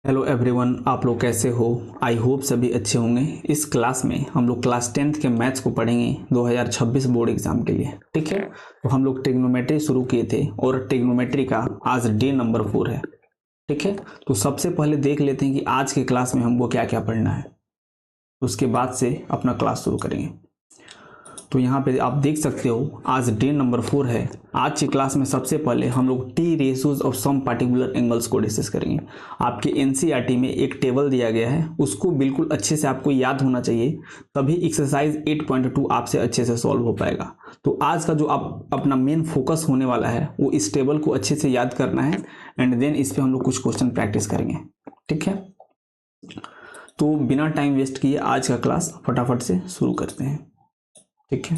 Hello everyone, आप लोग कैसे हो। आई होप सभी अच्छे होंगे। इस क्लास में हम लोग क्लास 10th के मैथ्स को पढ़ेंगे 2026 बोर्ड एग्जाम के लिए। ठीक है, तो हम लोग ट्रिग्नोमेट्री शुरू किए थे और ट्रिग्नोमेट्री का आज डे नंबर 4 है। ठीक है, तो सबसे पहले देख लेते हैं कि आज के क्लास में हमको क्या क्या पढ़ना है, उसके बाद से अपना क्लास शुरू करेंगे। तो यहाँ पे आप देख सकते हो आज डे नंबर 4 है। आज की क्लास में सबसे पहले हम लोग T ratios of some particular angles को डिस्कस करेंगे। आपके एनसीईआरटी में एक टेबल दिया गया है, उसको बिल्कुल अच्छे से आपको याद होना चाहिए, तभी एक्सरसाइज 8.2 आपसे अच्छे से सॉल्व हो पाएगा। तो आज का जो आप अपना मेन फोकस होने वाला है वो इस टेबल को अच्छे से याद करना है एंड देन इस पर हम लोग कुछ क्वेश्चन प्रैक्टिस करेंगे। ठीक है, तो बिना टाइम वेस्ट किए आज का क्लास फटाफट से शुरू करते हैं। ठीक है,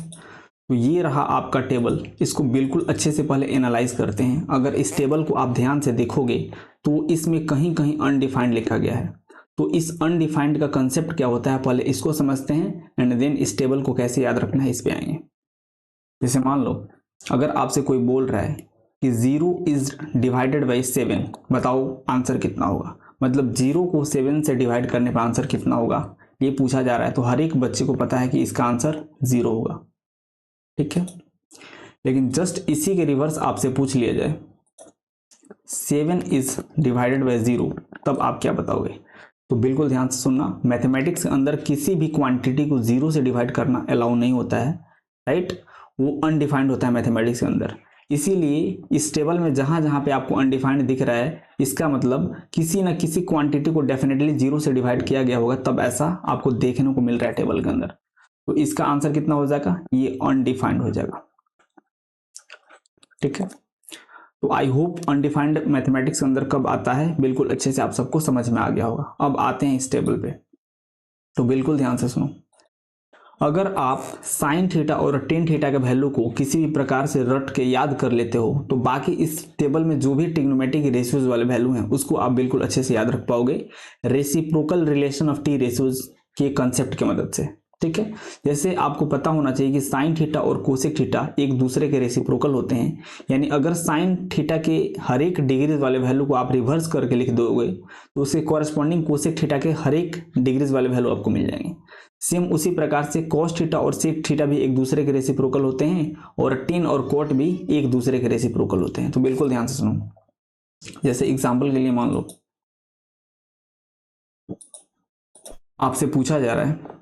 तो ये रहा आपका टेबल। इसको बिल्कुल अच्छे से पहले एनालाइज करते हैं। अगर इस टेबल को आप ध्यान से देखोगे तो इसमें कहीं कहीं अनडिफाइंड लिखा गया है। तो इस अनडिफाइंड का कंसेप्ट क्या होता है पहले इसको समझते हैं एंड देन इस टेबल को कैसे याद रखना है इस पे आएंगे। जैसे मान लो अगर आपसे कोई बोल रहा है कि 0 इज डिवाइडेड बाई 7, बताओ आंसर कितना होगा। मतलब 0 को 7 से डिवाइड करने पर आंसर कितना होगा ये पूछा जा रहा है। तो हर एक बच्चे को पता है कि इसका आंसर 0 होगा। ठीक है, लेकिन जस्ट इसी के रिवर्स आपसे पूछ लिया जाए 7 इज डिवाइडेड बाई 0, तब आप क्या बताओगे। तो बिल्कुल ध्यान से सुनना, मैथमेटिक्स के अंदर किसी भी क्वांटिटी को 0 से डिवाइड करना अलाउ नहीं होता है। राइट, वो अनडिफाइंड होता है मैथमेटिक्स के अंदर। इसीलिए इस टेबल में जहां जहां पे आपको अनडिफाइंड दिख रहा है इसका मतलब किसी ना किसी क्वांटिटी को डेफिनेटली 0 से डिवाइड किया गया होगा, तब ऐसा आपको देखने को मिल रहा है टेबल के अंदर। तो इसका आंसर कितना हो जाएगा, ये अनडिफाइंड हो जाएगा। ठीक है, तो आई होप अनडिफाइंड मैथमेटिक्स के अंदर कब आता है बिल्कुल अच्छे से आप सबको समझ में आ गया होगा। अब आते हैं इस टेबल पे, तो बिल्कुल ध्यान से सुनो। अगर आप साइन थीटा और टेन थीटा के वैल्यू को किसी भी प्रकार से रट के याद कर लेते हो तो बाकी इस टेबल में जो भी ट्रिग्नोमेट्रिक रेशियोज वाले वैल्यू हैं उसको आप बिल्कुल अच्छे से याद रख पाओगे reciprocal relation of T ratios के कंसेप्ट की मदद से। ठीक है, जैसे आपको पता होना चाहिए कि साइन थीटा और कोसेक थीटा एक दूसरे के रेसिप्रोकल होते हैं। यानी अगर साइन थीटा के हर एक डिग्रीज वाले वैल्यू को आप रिवर्स करके लिख दोगे तो उसके कॉरेस्पॉन्डिंग कोसेक थीटा के हर एक डिग्रीज वाले वैल्यू आपको मिल जाएंगे। सेम उसी प्रकार से कॉस थीटा और सेक थीटा भी एक दूसरे के रेसिप्रोकल होते हैं और टेन और कोट भी एक दूसरे के रेसिप्रोकल होते हैं। तो बिल्कुल ध्यान से सुनो। जैसे एग्जांपल के लिए मान लो आपसे पूछा जा रहा है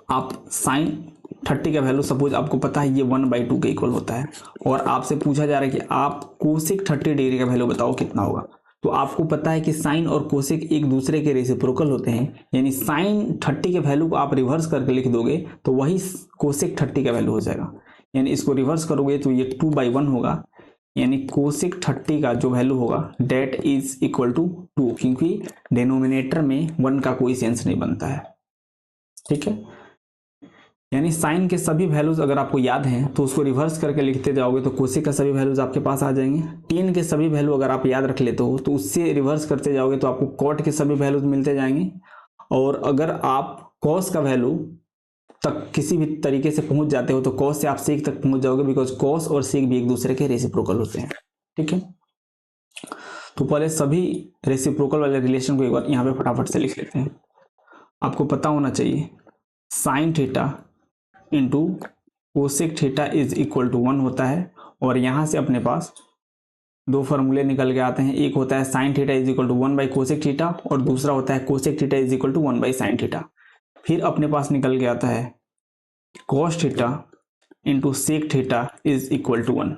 आप साइन 30 का वैल्यू सपोज आपको पता है ये 1/2 के इक्वल होता है और आपसे पूछा जा रहा है कि आप कोसेक 30 डिग्री का वैल्यू बताओ कितना होगा। तो आपको पता है कि साइन और कोसेक एक दूसरे के रेसिप्रोकल होते हैं, यानी साइन 30 के वैल्यू को आप रिवर्स करके लिख दोगे तो वही कोसेक 30 का वैल्यू हो जाएगा। यानी इसको रिवर्स करोगे तो ये 2/1 होगा, यानी कोसेक 30 का जो वैल्यू होगा डेट इज इक्वल टू 2, क्योंकि डिनोमिनेटर में 1 का कोई सेंस नहीं बनता है। ठीक है, यानी साइन के सभी वैल्यूज अगर आपको याद हैं तो उसको रिवर्स करके लिखते जाओगे तो कोसेक का सभी वैल्यूज आपके पास आ जाएंगे। टेन के सभी वैल्यू अगर आप याद रख लेते हो तो उससे रिवर्स करते जाओगे तो आपको कॉट के सभी वैल्यूज मिलते जाएंगे। और अगर आप कॉस का वैल्यू तक किसी भी तरीके से पहुंच जाते हो तो कॉस से आप सेक तक पहुंच जाओगे, बिकॉज कॉस और सेक भी एक दूसरे के रेसिप्रोकल होते हैं। ठीक है, तो पहले सभी रेसिप्रोकल वाले रिलेशन को एक बार यहाँ पे फटाफट से लिख लेते हैं। आपको पता होना चाहिए sine theta into cosec theta is equal to 1 होता है और यहां से अपने पास दो फॉर्मूले निकल के आते हैं। एक होता है sine theta is equal to 1 by cosec theta और दूसरा होता है cosec theta is equal to 1 by sine theta. फिर अपने पास निकल के आता है cos theta into sec theta is equal to 1।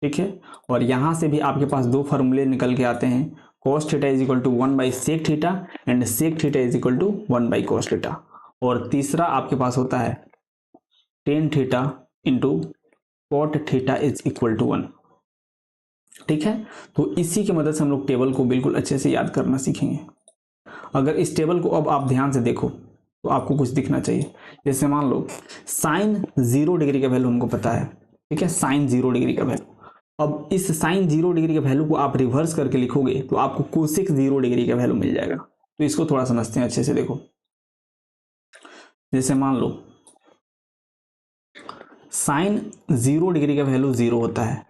ठीक है, और यहां से भी आपके पास दो फॉर्मूले निकल के आते हैं cos theta is equal to 1 by sec theta and sec theta is equal to 1 by cos theta. और तीसरा आपके पास होता है tan theta into cot theta is equal to 1। ठीक है, तो इसी की मदद से हम लोग टेबल को बिल्कुल अच्छे से याद करना सीखेंगे। अगर इस टेबल को अब आप ध्यान से देखो तो आपको कुछ दिखना चाहिए। जैसे मान लो साइन 0 डिग्री का वैल्यू हमको पता है। ठीक है, साइन 0 डिग्री का वैल्यू। अब इस साइन 0 डिग्री के वैल्यू को आप रिवर्स करके लिखोगे तो आपको कोसेक 0 डिग्री का वैल्यू मिल जाएगा। तो इसको थोड़ा समझते हैं अच्छे से। देखो जैसे मान लो साइन 0 डिग्री का वैल्यू 0 होता है,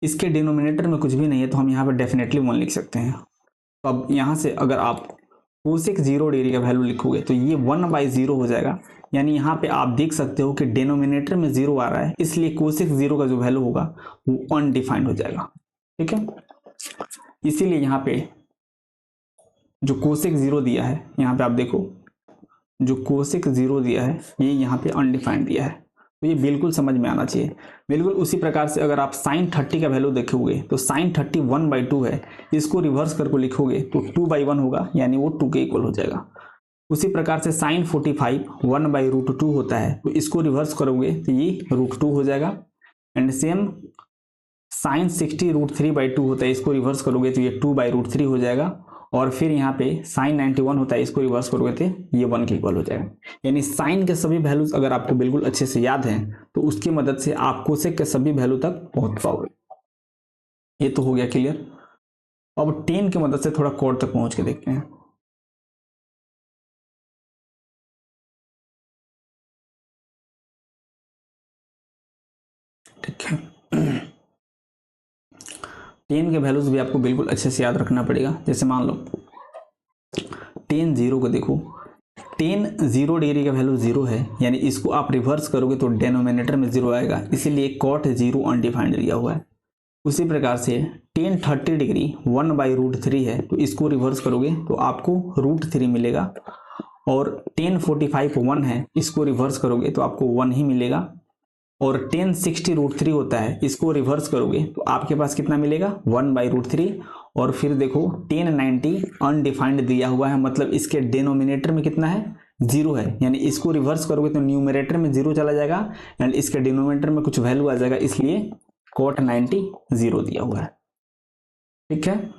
इसके डिनोमिनेटर में कुछ भी नहीं है तो हम यहाँ पर डेफिनेटली 1 लिख सकते हैं। तो अब यहाँ से अगर आप कोसेक 0 डिग्री का वैल्यू लिखोगे तो ये 1/0 हो जाएगा। यानी यहाँ पे आप देख सकते हो कि डिनोमिनेटर में 0 आ रहा है, इसलिए कोसेक 0 का जो वैल्यू होगा वो अनडिफाइंड हो जाएगा। ठीक है, इसीलिए यहाँ पे जो कोसेक 0 दिया है, यहाँ पे आप देखो जो कोसेक 0 दिया है ये यहाँ पे अनडिफाइंड दिया है, तो ये बिल्कुल समझ में आना चाहिए। बिल्कुल उसी प्रकार से अगर आप साइन 30 का वैल्यू देखोगे तो साइन 30 1/2 है, इसको रिवर्स करके लिखोगे तो 2/1 होगा, यानी वो 2 के इक्वल हो जाएगा। उसी प्रकार से साइन 45 1/√2 होता है, तो इसको रिवर्स करोगे तो ये √2 हो जाएगा। एंड सेम साइन 60 √3/2 होता है, इसको रिवर्स करोगे तो ये 2/√3 हो जाएगा। और फिर यहाँ पे साइन 91 होता है, इसको रिवर्स करोगे तो ये 1 के इक्वल हो जाएगा। यानी साइन के सभी वैल्यूज अगर आपको बिल्कुल अच्छे से याद हैं तो उसकी मदद से आप कोसेक के सभी वैल्यू तक पहुंच पाओगे। ये तो हो गया क्लियर। अब टेन की मदद से थोड़ा कॉट तक पहुंच के देखते हैं। ठीक है, टेन के वैल्यूज भी आपको बिल्कुल अच्छे से याद रखना पड़ेगा। जैसे मान लो टेन 0 को देखो, टेन 0 डिग्री का वैल्यू 0 है, यानी इसको आप रिवर्स करोगे तो डेनोमिनेटर में 0 आएगा, इसीलिए कॉट 0 अनडिफाइंड दिया हुआ है। उसी प्रकार से टेन 30 डिग्री 1/√3 है, तो इसको रिवर्स करोगे तो आपको √3 मिलेगा। और टेन 45 1 है, इसको रिवर्स करोगे तो आपको 1 ही मिलेगा। और टेन 60 √3 होता है, इसको रिवर्स करोगे तो आपके पास कितना मिलेगा 1/√3। और फिर देखो टेन 90 अनडिफाइंड दिया हुआ है, मतलब इसके डिनोमिनेटर में कितना है 0 है, यानी इसको रिवर्स करोगे तो न्यूमरेटर में 0 चला जाएगा एंड इसके डिनोमिनेटर में कुछ वैल्यू आ जाएगा, इसलिए कॉट 90 0 दिया हुआ है। ठीक है,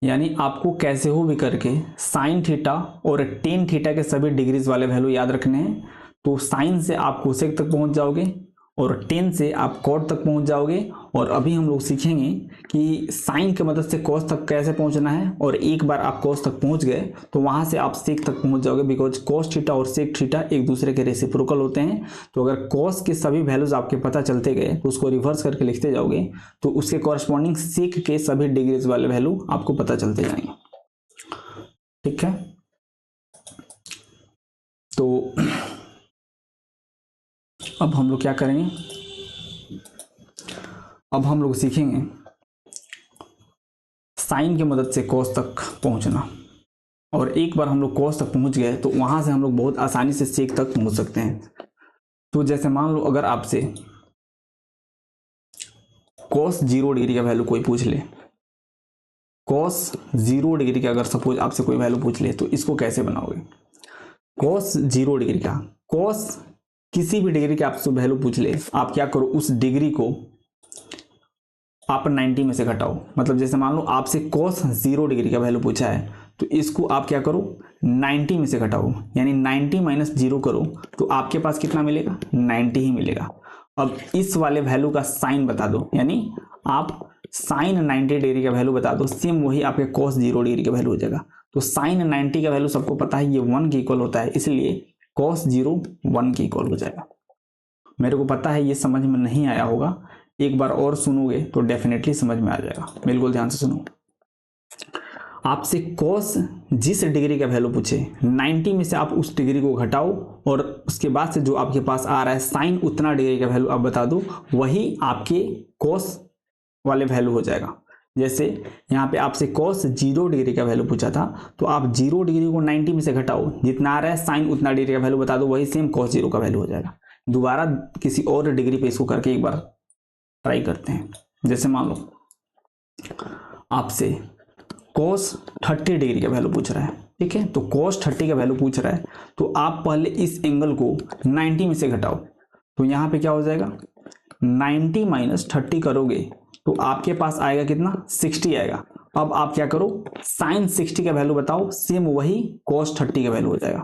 यानी आपको कैसे हो भी करके साइन थीटा और टेन थीटा के सभी डिग्रीज वाले वैल्यू याद रखने हैं। तो साइन से आप कोसेक तक पहुंच जाओगे और टेन से आप कॉट तक पहुंच जाओगे। और अभी हम लोग सीखेंगे कि साइन की मदद से कॉस तक कैसे पहुंचना है, और एक बार आप कॉस तक पहुंच गए तो वहां से आप सेक तक पहुंच जाओगे, बिकॉज कॉस थीटा और सेक थीटा एक दूसरे के रेसिप्रोकल होते हैं। तो अगर कॉस के सभी वैल्यूज आपके पता चलते गए तो उसको रिवर्स करके लिखते जाओगे तो उसके कॉरस्पॉन्डिंग सेक के सभी डिग्रीज वाले वैल्यू आपको पता चलते जाएंगे। ठीक है, तो अब हम लोग क्या करेंगे, अब हम लोग सीखेंगे साइन की मदद से कॉस तक पहुंचना। और एक बार हम लोग कॉस तक पहुंच गए तो वहां से हम लोग बहुत आसानी से सेक तक पहुंच सकते हैं। तो जैसे मान लो अगर आपसे कॉस 0 डिग्री का वैल्यू कोई पूछ ले, कॉस 0 डिग्री का अगर सपोज आपसे कोई वैल्यू पूछ ले तो इसको कैसे बनाओगे। कॉस 0 डिग्री का, कॉस किसी भी डिग्री के आपसे वैल्यू पूछ ले, आप क्या करो उस डिग्री को आप 90 में से घटाओ। मतलब जैसे मान लो आपसे कॉस 0 डिग्री का वैल्यू पूछा है तो इसको आप क्या करो 90 में से घटाओ, यानी 90 - 0 करो तो आपके पास कितना मिलेगा 90 ही मिलेगा। अब इस वाले वैल्यू का साइन बता दो, यानी आप साइन 90 डिग्री का वैल्यू बता दो, सेम वही आपके कॉस 0 डिग्री का वैल्यू हो जाएगा। तो साइन 90 का वैल्यू सबको पता है ये 1 के इक्वल होता है, इसलिए कॉस 0 1 के इक्वल हो जाएगा। मेरे को पता है ये समझ में नहीं आया होगा, एक बार और सुनोगे तो डेफिनेटली समझ में आ जाएगा। बिल्कुल ध्यान से सुनो। आपसे कॉस जिस डिग्री का वैल्यू पूछे 90 में से आप उस डिग्री को घटाओ और उसके बाद से जो आपके पास आ रहा है साइन उतना डिग्री का वैल्यू आप बता दो, वही आपके कॉस वाले वैल्यू हो जाएगा। जैसे यहाँ पे आपसे कॉस 0 डिग्री का वैल्यू पूछा था तो आप 0 डिग्री को 90 में से घटाओ, जितना आ रहा है साइन उतना डिग्री का वैल्यू बता दो, वही सेम कॉस 0 का वैल्यू हो जाएगा। दोबारा किसी और डिग्री पे इसको करके एक बार ट्राई करते हैं। जैसे मान लो आपसे कॉस 30 डिग्री का वैल्यू पूछ रहा है, ठीक है, तो कॉस 30 का वैल्यू पूछ रहा है तो आप पहले इस एंगल को 90 में से घटाओ, तो यहाँ पे क्या हो जाएगा 90 - 30 करोगे तो आपके पास आएगा कितना 60 आएगा। अब आप क्या करो साइन 60 का वैल्यू बताओ, सेम वही कॉस 30 का वैल्यू हो जाएगा।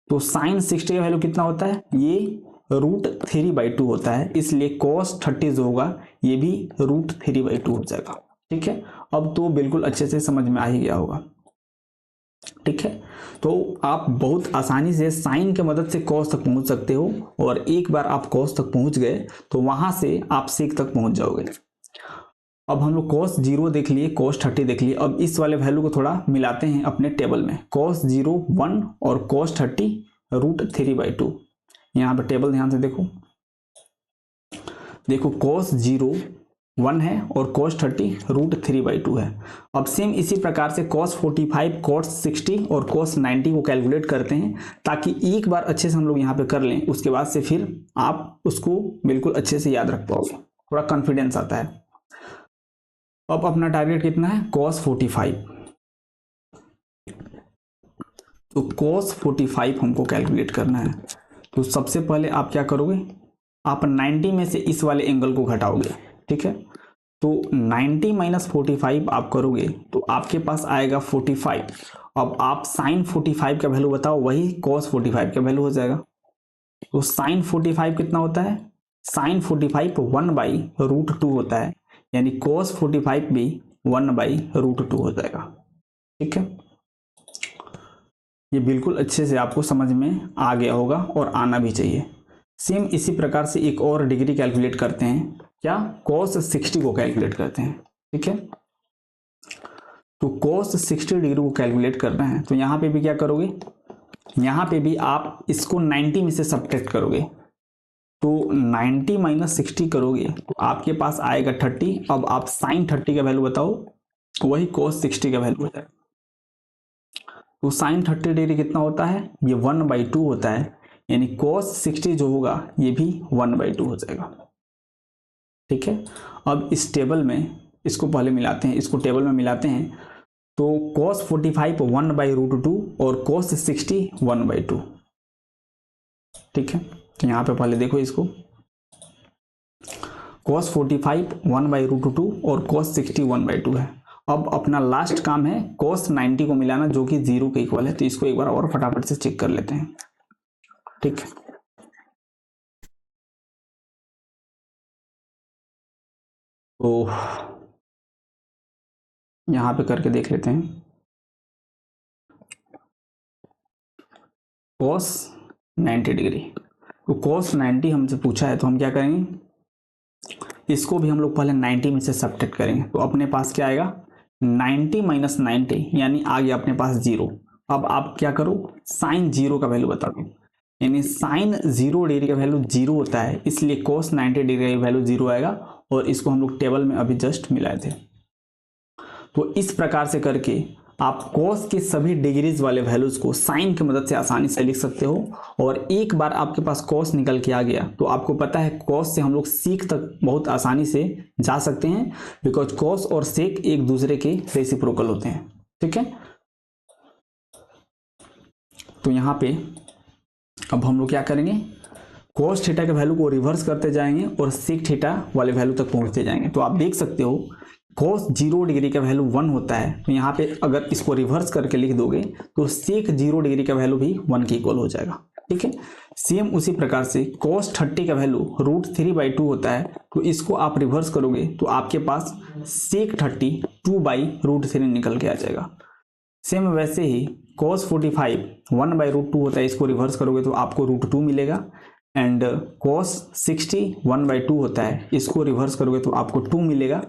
तो साइन 60 का वैल्यू कितना होता है, ये √3/2 होता है, इसलिए cos 30 जो होगा ये भी √3/2 हो जाएगा। ठीक है, अब तो बिल्कुल अच्छे से समझ में आ ही गया होगा। ठीक है, तो आप बहुत आसानी से साइन की मदद से cos तक पहुंच सकते हो, और एक बार आप cos तक पहुंच गए तो वहां से आप sec तक पहुंच जाओगे। अब हम लोग cos 0 देख लिए, cos 30 देख लिए। अब इस वाले वैल्यू को थोड़ा मिलाते हैं अपने टेबल में। cos 0 1 और cos 30 √3/2। यहाँ पे टेबल ध्यान से देखो, देखो cos 0 1 है और cos 30 √3/2 है। अब सेम इसी प्रकार से cos 45, cos 60 और cos 90 को कैलकुलेट करते हैं, ताकि एक बार अच्छे से हम लोग यहाँ पे कर लें, उसके बाद से फिर आप उसको बिल्कुल अच्छे से याद रख पाओगे, थोड़ा कॉन्फिडेंस आता है। अब अपना टारगेट कितना है? cos 45। तो cos 45 हमको कैलकुलेट करना है। तो सबसे पहले आप क्या करोगे, आप 90 में से इस वाले एंगल को घटाओगे, ठीक है। तो 90 - 45 आप करोगे तो आपके पास आएगा 45। अब आप साइन 45 का वैल्यू बताओ, वही cos 45 का वैल्यू हो जाएगा। तो साइन 45 कितना होता है? साइन 45 1/√2 होता है, यानी cos 45 भी 1/√2 हो जाएगा, ठीक है। ये बिल्कुल अच्छे से आपको समझ में आ गया होगा और आना भी चाहिए। सेम इसी प्रकार से एक और डिग्री कैलकुलेट करते हैं, क्या? cos 60 को कैलकुलेट करते हैं, ठीक है। तो cos 60 डिग्री को कैलकुलेट करना है, तो यहाँ पे भी क्या करोगे, यहाँ पे भी आप इसको 90 में से सब्ट्रैक्ट करोगे। तो 90 - 60 करोगे तो आपके पास आएगा 30। अब आप साइन 30 का वैल्यू बताओ, वही cos 60 का वैल्यू होता है। तो साइन 30 डिग्री कितना होता है? ये 1/2 होता है, यानी cos 60 जो होगा ये भी 1/2 हो जाएगा, ठीक है। अब इस टेबल में इसको पहले मिलाते हैं, इसको टेबल में मिलाते हैं। तो cos 45 1/√2 और cos 60 1/2, ठीक है। तो यहाँ पे पहले देखो इसको, cos 45 1/√2 और cos 60 1/2 है। अब अपना लास्ट काम है cos 90 को मिलाना, जो कि 0 के इक्वल है। तो इसको एक बार और फटाफट से चेक कर लेते हैं, ठीक है। तो यहाँ पे करके देख लेते हैं। cos 90 डिग्री, तो cos 90 हमसे पूछा है, तो हम क्या करेंगे, इसको भी हम लोग पहले 90 में से सब्ट्रैक्ट करेंगे। तो अपने पास क्या आएगा, 90 - 90, यानी आ गया अपने पास 0। अब आप क्या करो, साइन 0 का वैल्यू बताओ, यानी साइन 0 डिग्री का वैल्यू 0 होता है, इसलिए cos 90 डिग्री का वैल्यू 0 आएगा। और इसको हम लोग टेबल में अभी जस्ट मिलाए थे। तो इस प्रकार से करके आप cos के सभी डिग्रीज वाले वैल्यूज को साइन की मदद से आसानी से लिख सकते हो। और एक बार आपके पास cos निकल के आ गया तो आपको पता है cos से हम लोग sec तक बहुत आसानी से जा सकते हैं, बिकॉज cos और sec एक दूसरे के रेसिप्रोकल होते हैं, ठीक है। तो यहाँ पे अब हम लोग क्या करेंगे, cos थीटा के वैल्यू को रिवर्स करते जाएंगे और sec थीटा वाले वैल्यू तक पहुंचते जाएंगे। तो आप देख सकते हो cos 0 डिग्री का वैल्यू 1 होता है, तो यहाँ पे अगर इसको रिवर्स करके लिख दोगे तो sec 0 डिग्री का वैल्यू भी 1 के इक्वल हो जाएगा, ठीक है। सेम उसी प्रकार से cos 30 का वैल्यू √3/2 होता है, तो इसको आप रिवर्स करोगे तो आपके पास sec 30 2/√3 निकल के आ जाएगा। सेम वैसे ही cos 45 1/√2 होता है, इसको रिवर्स करोगे तो आपको √2 मिलेगा। एंड cos 60 1/2 होता है, इसको रिवर्स करोगे तो आपको 2 मिलेगा।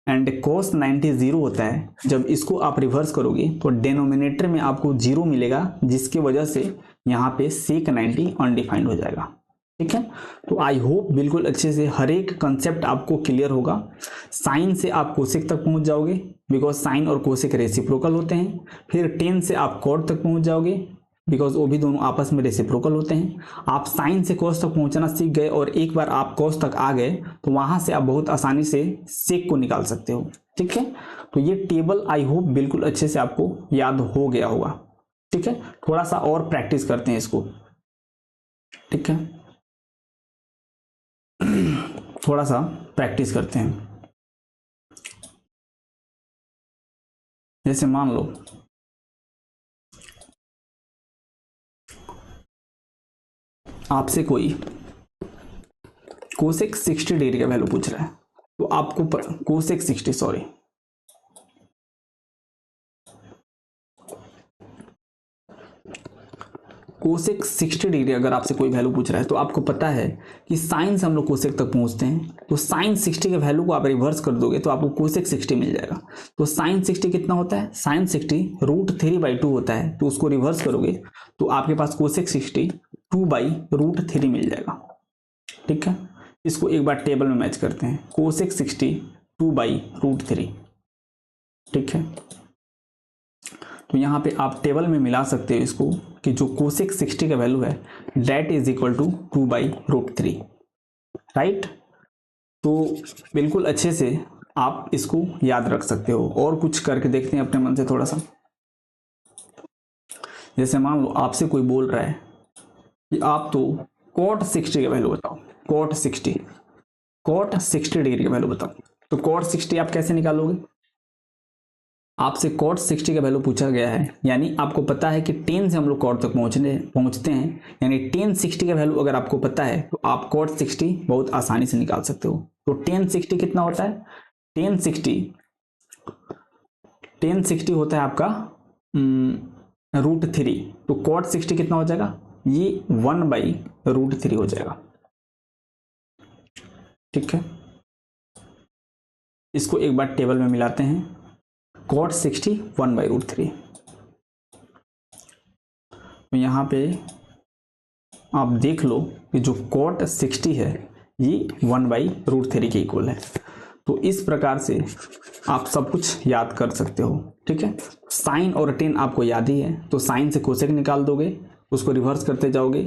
एंड cos 90 0 होता है, जब इसको आप रिवर्स करोगे तो डेनोमिनेटर में आपको 0 मिलेगा, जिसकी वजह से यहाँ पे sec 90 अनडिफाइंड हो जाएगा, ठीक है। तो आई होप बिल्कुल अच्छे से हर एक कंसेप्ट आपको क्लियर होगा। साइन से आप कोसेक तक पहुंच जाओगे, बिकॉज साइन और कोसेक रेसिप्रोकल होते हैं। फिर टेन से आप कॉट तक पहुंच जाओगे, बिकॉज वो भी दोनों आपस में रेसिप्रोकल होते हैं। आप साइन से कोस तक पहुंचना सीख गए और एक बार आप कोस तक आ गए तो वहां से आप बहुत आसानी से सेक को निकाल सकते हो, ठीक है। तो ये टेबल आई होप बिल्कुल अच्छे से आपको याद हो गया होगा, ठीक है। थोड़ा सा और प्रैक्टिस करते हैं इसको, ठीक है। थोड़ा सा प्रैक्टिस करते हैं। जैसे मान लो आपसे कोई कोसेक 60 डिग्री का वैल्यू पूछ रहा है, तो आपको कोसेक 60 सॉरी कोसेक 60 डिग्री अगर आपसे कोई वैल्यू पूछ रहा है तो आपको पता है कि साइन से हम लोग कोसेक तक पहुंचते हैं, तो साइन 60 के वैल्यू को आप रिवर्स कर दोगे तो आपको कोसेक 60 मिल जाएगा। तो साइन 60 कितना होता है, साइन 60 √3/2 होता है, तो उसको रिवर्स करोगे तो आपके पास कोसेक 60 2/√3 मिल जाएगा। ठीक है, इसको एक बार टेबल में मैच करते हैं, कोसेक 60 2/√3। ठीक है, तो यहाँ पे आप टेबल में मिला सकते हो इसको कि जो कोसेक 60 का वैल्यू है that is equal to 2/√3, right. तो बिल्कुल अच्छे से आप इसको याद रख सकते हो। और कुछ करके देखते हैं अपने मन से थोड़ा सा। जैसे मान लो आपसे कोई बोल रहा है कि आप तो cot 60 का वैल्यू बताओ, cot 60 डिग्री का वैल्यू बताओ। तो cot 60 आप कैसे निकालोगे, आपसे cot 60 का वैल्यू पूछा गया है, यानी आपको पता है कि 10 से हम लोग cot तक पहुंचते हैं, यानी tan 60 का वैल्यू अगर आपको पता है तो आप cot 60 बहुत आसानी से निकाल सकते हो। तो tan 60 कितना होता है, tan 60 होता है आपका √3, तो cot 60 कितना हो जाएगा, ये 1/√3 हो जाएगा। ठीक है, इसको एक बार टेबल में मिलाते हैं, cot 60 1/√3। तो यहाँ पे आप देख लो कि जो cot 60 है ये 1/√3 के इक्वल है। तो इस प्रकार से आप सब कुछ याद कर सकते हो। ठीक है, साइन और tan आपको याद ही है, तो साइन से कोसेक निकाल दोगे, उसको रिवर्स करते जाओगे,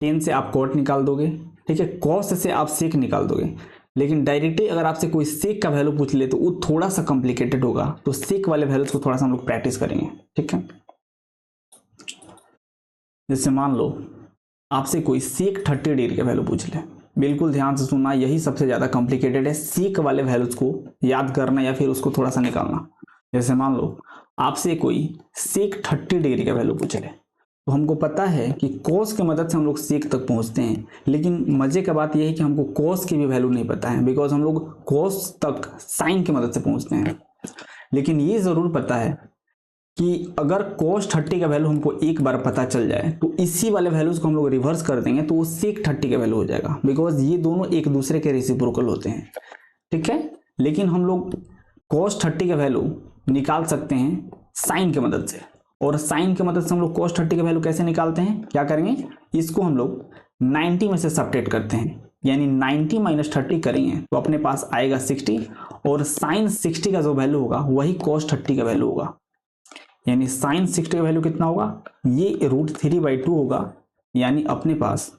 tan से आप cot निकाल दोगे। ठीक है, cos से आप sec निकाल दोगे। लेकिन डायरेक्टली अगर आपसे कोई sec का वैल्यू पूछ ले तो वो थोड़ा सा कॉम्प्लिकेटेड होगा, तो sec वाले वैल्यूज को थोड़ा सा हम लोग प्रैक्टिस करेंगे। ठीक है, जैसे मान लो आपसे कोई sec 30 डिग्री का वैल्यू पूछ ले, बिल्कुल ध्यान से सुनना, यही सबसे ज्यादा कॉम्प्लिकेटेड है, sec वाले वैल्यूज को याद करना या फिर उसको थोड़ा सा निकालना। जैसे मान लो आपसे कोई sec 30 डिग्री का वैल्यू पूछ ले, तो हमको पता है कि cos की मदद से हम लोग sec तक पहुंचते हैं, लेकिन मजे का बात यह है कि हमको cos की भी वैल्यू नहीं पता है, बिकॉज हम लोग cos तक sin की मदद से पहुंचते हैं। लेकिन ये जरूर पता है कि अगर cos 30 का वैल्यू हमको एक बार पता चल जाए तो इसी वाले वैल्यूज को हम लोग रिवर्स कर देंगे तो वो sec 30 का वैल्यू हो जाएगा, बिकॉज ये दोनों एक दूसरे के रेसिप्रोकल होते हैं। ठीक है, लेकिन हम लोग cos 30 का वैल्यू निकाल सकते हैं साइन की मदद से, और साइन की मदद से हम लोग cos 30 का वैल्यू कैसे निकालते हैं, क्या करेंगे, इसको हम लोग 90 में से सबट्रैक्ट करते हैं, यानी 90 - 30 करेंगे तो अपने पास आएगा 60, और साइन 60 का जो वैल्यू होगा वही cos 30 का वैल्यू होगा, यानी साइन 60 का वैल्यू कितना होगा, ये √3/2 होगा, यानी अपने पास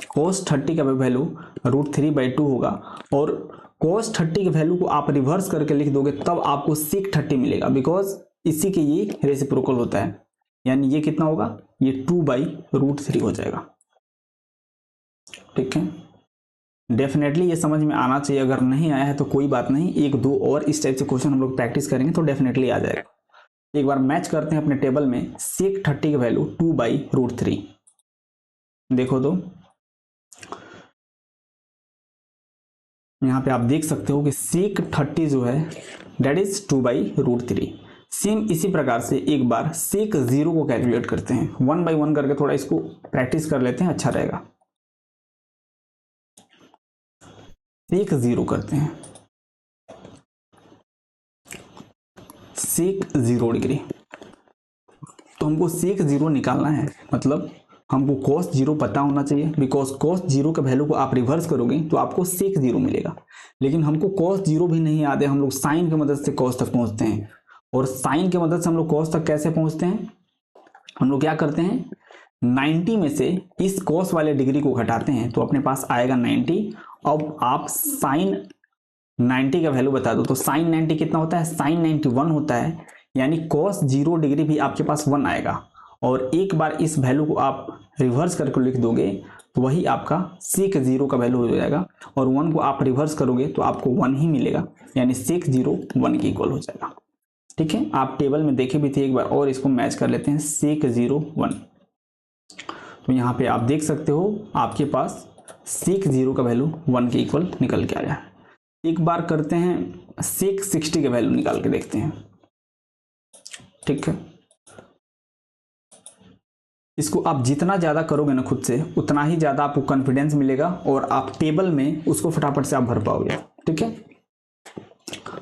cos 30 का वैल्यू √3/2 होगा। और cos 30 के वैल्यू को आप रिवर्स करके लिख दोगे तब आपको sec 30 मिलेगा, बिकॉज इसी के ये रेसिप्रोकल होता है, यानी ये कितना होगा, ये 2/√3 हो जाएगा। ठीक है, डेफिनेटली ये समझ में आना चाहिए, अगर नहीं आया है तो कोई बात नहीं, एक दो और इस टाइप से क्वेश्चन हम लोग प्रैक्टिस करेंगे तो डेफिनेटली आ जाएगा। एक बार मैच करते हैं अपने टेबल में, sec 30 की वैल्यू 2/√3, देखो तो यहाँ पे आप देख सकते हो कि sec 30 जो है डेट इज 2/√3। सेम इसी प्रकार से एक बार sec 0 को कैलकुलेट करते हैं, 1/1 करके थोड़ा इसको प्रैक्टिस कर लेते हैं, अच्छा रहेगा। sec 0 करते हैं, sec 0 डिग्री, तो हमको sec 0 निकालना है, मतलब हमको cos 0 पता होना चाहिए, बिकॉज cos 0 के वैल्यू को आप रिवर्स करोगे तो आपको sec 0 मिलेगा। लेकिन हमको cos 0 भी नहीं याद है, हम लोग साइन की मदद से cos तक पहुंचते हैं, और साइन की मदद से हम लोग cos तक कैसे पहुंचते हैं, हम लोग क्या करते हैं, 90 में से इस cos वाले डिग्री को घटाते हैं तो अपने पास आएगा 90। अब आप साइन 90 का वैल्यू बता दो, तो साइन 90 कितना होता है, साइन 91 होता है, यानी cos 0 डिग्री भी आपके पास 1 आएगा, और एक बार इस वैल्यू को आप रिवर्स करके लिख दोगे तो वही आपका sec 0 का वैल्यू हो जाएगा, और 1 को आप रिवर्स करोगे तो आपको 1 ही मिलेगा, यानी sec 0 1 के इक्वल हो जाएगा। ठीक है, आप टेबल में देखे भी थे एक बार, और इसको मैच कर लेते हैं, sec 0 1। तो यहाँ पे आप देख सकते हो आपके पास sec 0 का वैल्यू 1 के इक्वल निकल के आया। एक बार करते हैं sec 60 के वैल्यू निकाल के देखते हैं। ठीक है, इसको आप जितना ज़्यादा करोगे ना खुद से, उतना ही ज़्यादा आपको कॉन्फिडेंस मिलेगा और आप टेबल में उसको फटाफट से आप भर पाओगे। ठीक है,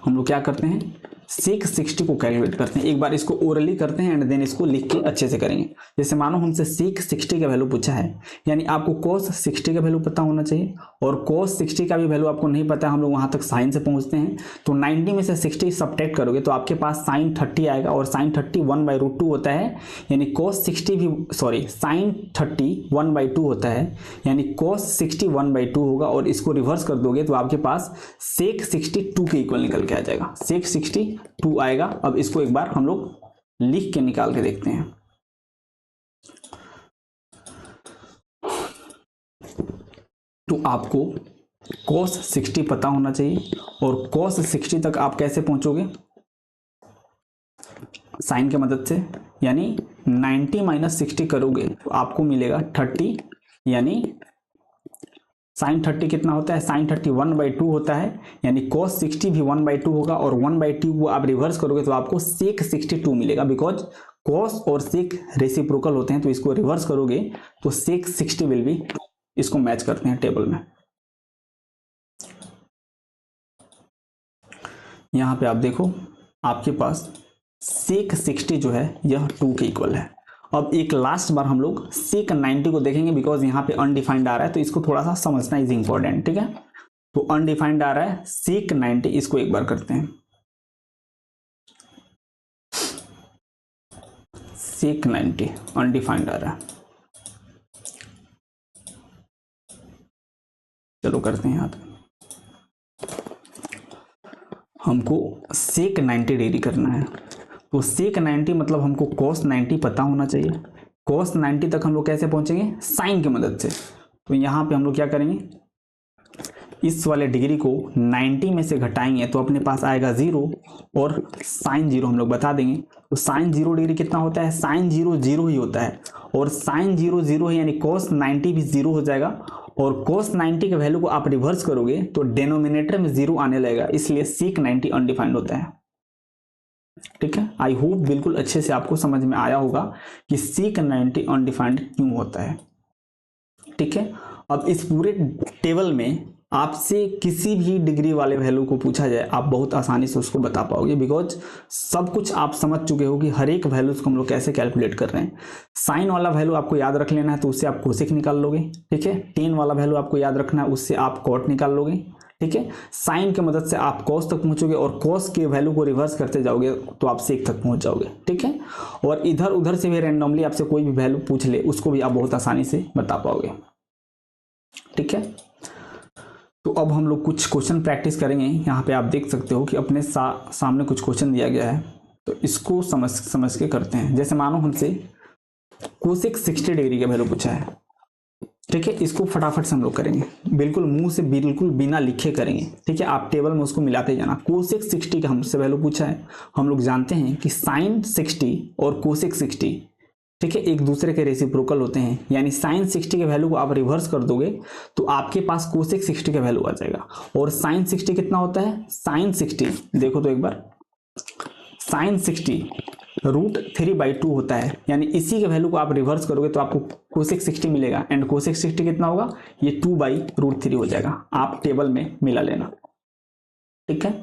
हम लोग क्या करते हैं, सेक 60 को कैलकुलेट करते हैं। एक बार इसको ओरली करते हैं एंड देन इसको लिख के अच्छे से करेंगे। जैसे मानो हमसे सेक 60 का वैल्यू पूछा है, यानी आपको कोस 60 का वैल्यू पता होना चाहिए, और कोस 60 का भी वैल्यू आपको नहीं पता, हम लोग वहां तक साइन से पहुंचते हैं। तो 90 में से 60 सब्ट्रैक्ट करोगे तो आपके पास साइन 30 आएगा, और साइन 30 1/√2 होता है, यानी कोस 60 भी साइन 30 1/2 होता है, यानी कोस 60 1/2 होगा। और इसको रिवर्स कर दोगे तो आपके पास सेक 62 के इक्वल निकल के आ जाएगा, सेक 62 आएगा। अब इसको एक बार हम लोग लिख के निकाल के देखते हैं। तो आपको cos 60 पता होना चाहिए, और cos 60 तक आप कैसे पहुंचोगे, साइन की मदद से, यानी 90 - 60 करोगे तो आपको मिलेगा 30, यानी साइन 30 कितना होता है, साइन 30 1/2 होता है, यानी cos 60 भी 1/2 होगा, और 1/2 को आप रिवर्स करोगे तो आपको सेक 62 मिलेगा। बिकॉज cos और सेक रेसिप्रोकल होते हैं, तो इसको रिवर्स करोगे तो सेक 60 विल बी, इसको मैच करते हैं टेबल में। यहां पे आप देखो, आपके पास सेक 60 जो है यह 2 के इक्वल है। अब एक लास्ट बार हम लोग सेक 90 को देखेंगे, बिकॉज यहाँ पे अनडिफाइंड आ रहा है, तो इसको थोड़ा सा समझना इज इंपॉर्टेंट। ठीक है, तो अनडिफाइंड आ रहा है सेक 90, इसको एक बार करते हैं, सेक 90 अनडिफाइंड आ रहा है। चलो करते हैं, यहाँ पे हमको सेक 90 डिग्री करना है। तो सेक 90 मतलब हमको cos 90 पता होना चाहिए। cos 90 तक हम लोग कैसे पहुंचेंगे, साइन की मदद से। तो यहाँ पे हम लोग क्या करेंगे, इस वाले डिग्री को 90 में से घटाएंगे तो अपने पास आएगा 0, और साइन 0 हम लोग बता देंगे। तो साइन 0 डिग्री कितना होता है, साइन 0 0 ही होता है, और साइन 0 0 है, यानी cos 90 भी 0 हो जाएगा। और cos 90 के वैल्यू को आप रिवर्स करोगे तो डेनोमिनेटर में 0 आने लगेगा, इसलिए सेक 90 अनडिफाइंड होता है। ठीक है, आई होप बिल्कुल अच्छे से आपको समझ में आया होगा कि सेक 90 अनडिफाइंड क्यों होता है। ठीक है, अब इस पूरे टेबल में आपसे किसी भी डिग्री वाले वैल्यू को पूछा जाए, आप बहुत आसानी से उसको बता पाओगे, बिकॉज सब कुछ आप समझ चुके हो कि हर एक वैल्यूज को हम लोग कैसे कैलकुलेट कर रहे हैं। साइन वाला वैल्यू आपको याद रख लेना है, तो उससे आप कोसेक निकाल लोगे। ठीक है, टेन वाला वैल्यू आपको याद रखना है, उससे आप कॉट निकाल लोगे। ठीक है, साइन की मदद से आप कॉस तक पहुंचोगे, और कॉस के वैल्यू को रिवर्स करते जाओगे तो आप सेक तक पहुंच जाओगे। ठीक है, और इधर उधर से भी रैंडमली आपसे कोई भी वैल्यू पूछ ले, उसको भी आप बहुत आसानी से बता पाओगे। ठीक है, तो अब हम लोग कुछ क्वेश्चन प्रैक्टिस करेंगे। यहाँ पे आप देख सकते हो कि अपने सामने कुछ क्वेश्चन दिया गया है, तो इसको समझ के करते हैं। जैसे मानो हमसे कोसेक 60 डिग्री का वैल्यू पूछा है। ठीक है, इसको फटाफट से हम लोग करेंगे, बिल्कुल मुंह से बिल्कुल बिना लिखे करेंगे। ठीक है, आप टेबल में उसको मिलाते जाना। कोसेक 60 का हमसे वैल्यू पूछा है, हम लोग जानते हैं कि साइन 60 और कोसेक 60, ठीक है, एक दूसरे के रेसिप्रोकल होते हैं, यानी साइन 60 के वैल्यू को आप रिवर्स कर दोगे तो आपके पास कोसेक 60 का वैल्यू आ जाएगा। और साइन 60 कितना होता है, साइन 60 देखो तो एक बार, साइन 60 √3/2 होता है, यानी इसी के वैल्यू को आप रिवर्स करोगे तो आपको कोसेक 60 मिलेगा। एंड कोसेक 60 कितना होगा, ये 2/√3 हो जाएगा। आप टेबल में मिला लेना। ठीक है,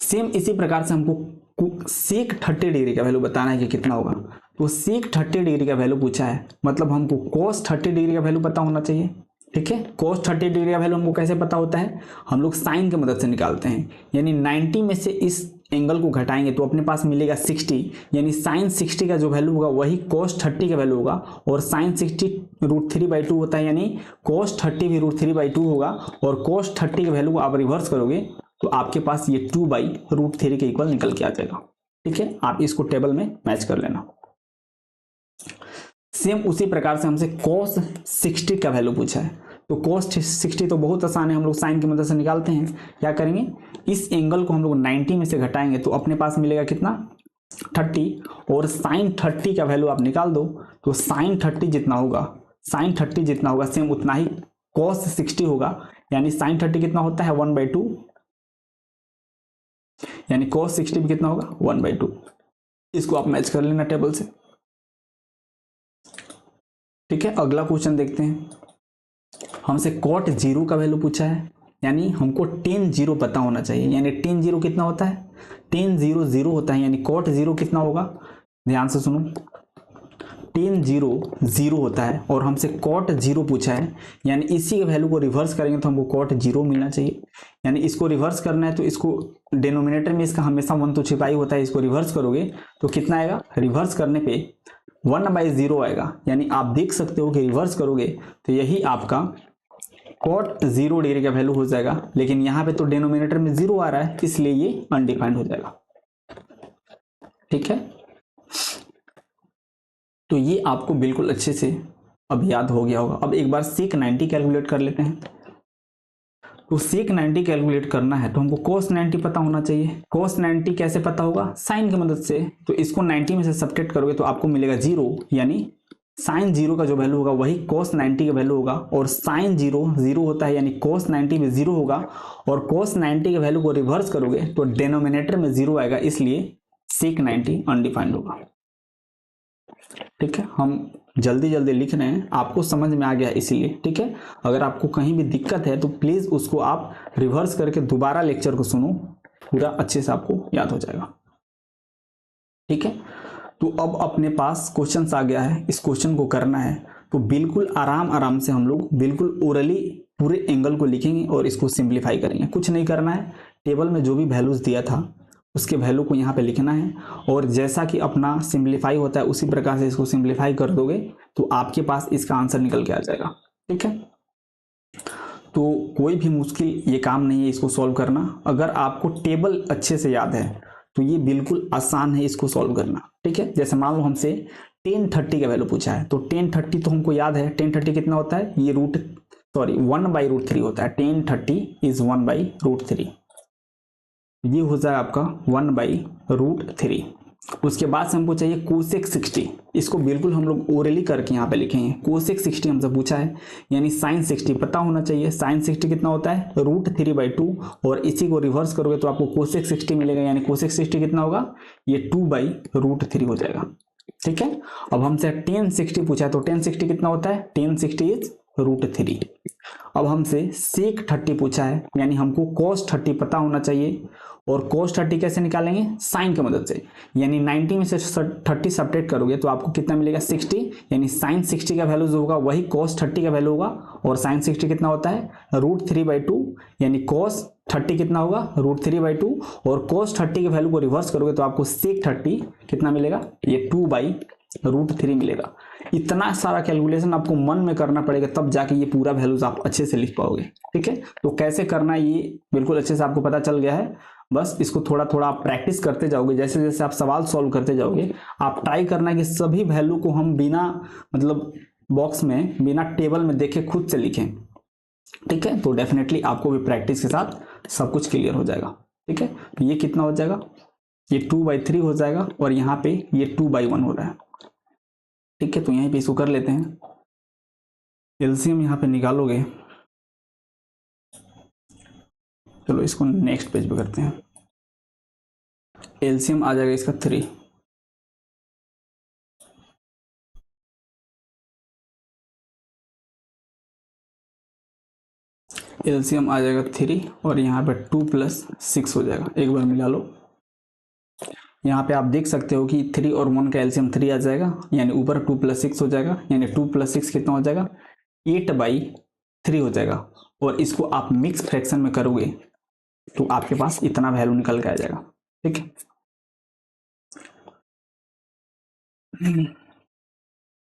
सेम इसी प्रकार से हमको सेक 30 डिग्री का वैल्यू बताना है कि कितना होगा। तो सेक 30 डिग्री का वैल्यू पूछा है, मतलब हमको cos 30 डिग्री का वैल्यू पता होना चाहिए। ठीक है, cos 30 डिग्री का वैल्यू हमको कैसे पता होता है, हम लोग साइन की मदद से निकालते हैं, यानी 90 में से इस एंगल को घटाएंगे तो अपने पास मिलेगा 60, यानी साइन 60 का जो वैल्यू होगा वही cos 30 का वैल्यू होगा। और साइन 60 √3/2 होता है, यानी cos 30 भी √3/2 होगा, और cos 30 के वैल्यू को आप रिवर्स करोगे तो आपके पास ये 2/√3 के इक्वल निकल के आ जाएगा। ठीक है, आप इसको टेबल में मैच कर लेना। सेम उसी प्रकार से हमसे cos 60 का वैल्यू पूछा है, तो cos 60 तो बहुत आसान है, हम लोग साइन की मदद से निकालते हैं। क्या करेंगे, इस एंगल को हम लोग 90 में से घटाएंगे तो अपने पास मिलेगा कितना, 30, और साइन 30 का वैल्यू आप निकाल दो तो साइन 30 जितना होगा, साइन 30 जितना होगा सेम उतना ही cos 60 होगा, यानी साइन 30 कितना होता है 1/2, यानी cos 60 भी कितना होगा 1/2। इसको आप मैच कर लेना टेबल से। ठीक है, अगला क्वेश्चन देखते हैं। हमसे कॉट 0 का वैल्यू पूछा है, यानी हमको टेन 0 पता होना चाहिए। यानी टेन 0 कितना होता है, टेन 0 0 होता है, यानी कॉट 0 कितना होगा, ध्यान से सुनो, टेन 0 0 होता है और हमसे कॉट 0 पूछा है, यानी इसी के वैल्यू को रिवर्स करेंगे तो हमको कॉट 0 मिलना चाहिए। यानी इसको रिवर्स करना है तो इसको डिनोमिनेटर में इसका हमेशा 1 तो छिपाई होता है, इसको रिवर्स करोगे तो कितना आएगा, रिवर्स करने पे 1/0 आएगा। यानी आप देख सकते हो कि रिवर्स करोगे तो यही आपका कॉट 0 डिग्री का वैल्यू हो जाएगा, लेकिन यहाँ पे तो डिनोमिनेटर में 0 आ रहा है इसलिए ये अनडिफाइंड हो जाएगा। ठीक है, तो ये आपको बिल्कुल अच्छे से अब याद हो गया होगा। अब एक बार सेक 90 कैलकुलेट कर लेते हैं। तो सेक 90 कैलकुलेट करना है तो हमको कोस 90 पता होना चाहिए। कोस 90 कैसे पता होगा, साइन की मदद से। तो इसको 90 में से सब्ट्रैक्ट करोगे तो आपको मिलेगा 0, यानी साइन 0 का जो वैल्यू होगा वही कोस 90 का वैल्यू होगा। और साइन 0 0 होता है, यानी कोस 90 में 0 होगा। और कोस 90 के वैल्यू को रिवर्स करोगे तो डिनोमिनेटर में 0 आएगा, इसलिए सेक 90 अनडिफाइंड होगा। ठीक है, हम जल्दी जल्दी लिख रहे हैं, आपको समझ में आ गया इसीलिए। ठीक है, अगर आपको कहीं भी दिक्कत है तो प्लीज उसको आप रिवर्स करके दोबारा लेक्चर को सुनो, पूरा अच्छे से आपको याद हो जाएगा। ठीक है, तो अब अपने पास क्वेश्चंस आ गया है, इस क्वेश्चन को करना है तो बिल्कुल आराम आराम से हम लोग बिल्कुल ओरली पूरे एंगल को लिखेंगे और इसको सिंप्लीफाई करेंगे। कुछ नहीं करना है, टेबल में जो भी वैल्यूज दिया था उसके वैल्यू को यहाँ पे लिखना है और जैसा कि अपना सिंप्लीफाई होता है उसी प्रकार से इसको सिंप्लीफाई कर दोगे तो आपके पास इसका आंसर निकल के आ जाएगा। ठीक है, तो कोई भी मुश्किल ये काम नहीं है इसको सॉल्व करना। अगर आपको टेबल अच्छे से याद है तो ये बिल्कुल आसान है इसको सॉल्व करना। ठीक है, जैसे मान लो हमसे टेन 30 का वैल्यू पूछा है तो टेन 30 तो हमको याद है, टेन 30 कितना होता है, ये 1/√3 होता है। टेन 30 इज 1/√3, ये हो जाए आपका 1/√3। उसके बाद से हमको चाहिए कोसेक 60, इसको बिल्कुल हम लोग ओरली करके यहाँ पे लिखेंगे। कोसेक 60 हमसे पूछा है, यानी साइन 60 पता होना चाहिए। साइन 60 कितना होता है, √3/2, और इसी को रिवर्स करोगे तो आपको कोसेक 60 मिलेगा, यानी कोसेक 60 कितना होगा, ये 2/√3 हो जाएगा। ठीक है, अब हमसे टेन 60 पूछा है तो टेन 60 कितना होता है, टेन 60 इज √3। अब हमसे सेक 30 पूछा है, यानी हमको cos 30 पता होना चाहिए। और cos 30 कैसे निकालेंगे, साइन की मदद से। यानी 90 में से 30 सब्ट्रैक्ट करोगे तो आपको कितना मिलेगा, 60, यानी साइन 60 का वैल्यू जो होगा वही cos 30 का वैल्यू होगा। और साइन 60 कितना होता है, √3/2, यानी cos 30 कितना होगा, √3/2। और cos 30 के वैल्यू को रिवर्स करोगे तो आपको सेक 30 कितना मिलेगा, ये 2/√3 मिलेगा। इतना सारा कैलकुलेशन आपको मन में करना पड़ेगा, तब जाके ये पूरा वैल्यूज आप अच्छे से लिख पाओगे। ठीक है, तो कैसे करना है ये बिल्कुल अच्छे से आपको पता चल गया है। बस इसको थोड़ा थोड़ा आप प्रैक्टिस करते जाओगे, जैसे जैसे आप सवाल सॉल्व करते जाओगे। आप ट्राई करना कि सभी वैल्यू को हम बिना मतलब बॉक्स में, बिना टेबल में देखे खुद से लिखें। ठीक है, तो डेफिनेटली आपको भी प्रैक्टिस के साथ सब कुछ क्लियर हो जाएगा। ठीक है, तो ये कितना हो जाएगा, ये 2/3 हो जाएगा और यहाँ पे ये 2/1 हो रहा है। ठीक है, तो यहीं पे इसको कर लेते हैं। एलसीएम यहाँ पे निकालोगे, चलो इसको नेक्स्ट पेज पे करते हैं। एलसीएम आ जाएगा इसका 3, एलसीएम आ जाएगा 3 और यहाँ पे 2 + 6 हो जाएगा। एक बार मिला लो, यहाँ पे आप देख सकते हो कि 3 और 1 का एलसीएम 3 आ जाएगा, यानी ऊपर 2 + 6 हो जाएगा, यानी 2 + 6 कितना हो जाएगा, 8/3 हो जाएगा। और इसको आप मिक्स फ्रैक्शन में करोगे तो आपके पास इतना वैल्यू निकल के आ जाएगा। ठीक है,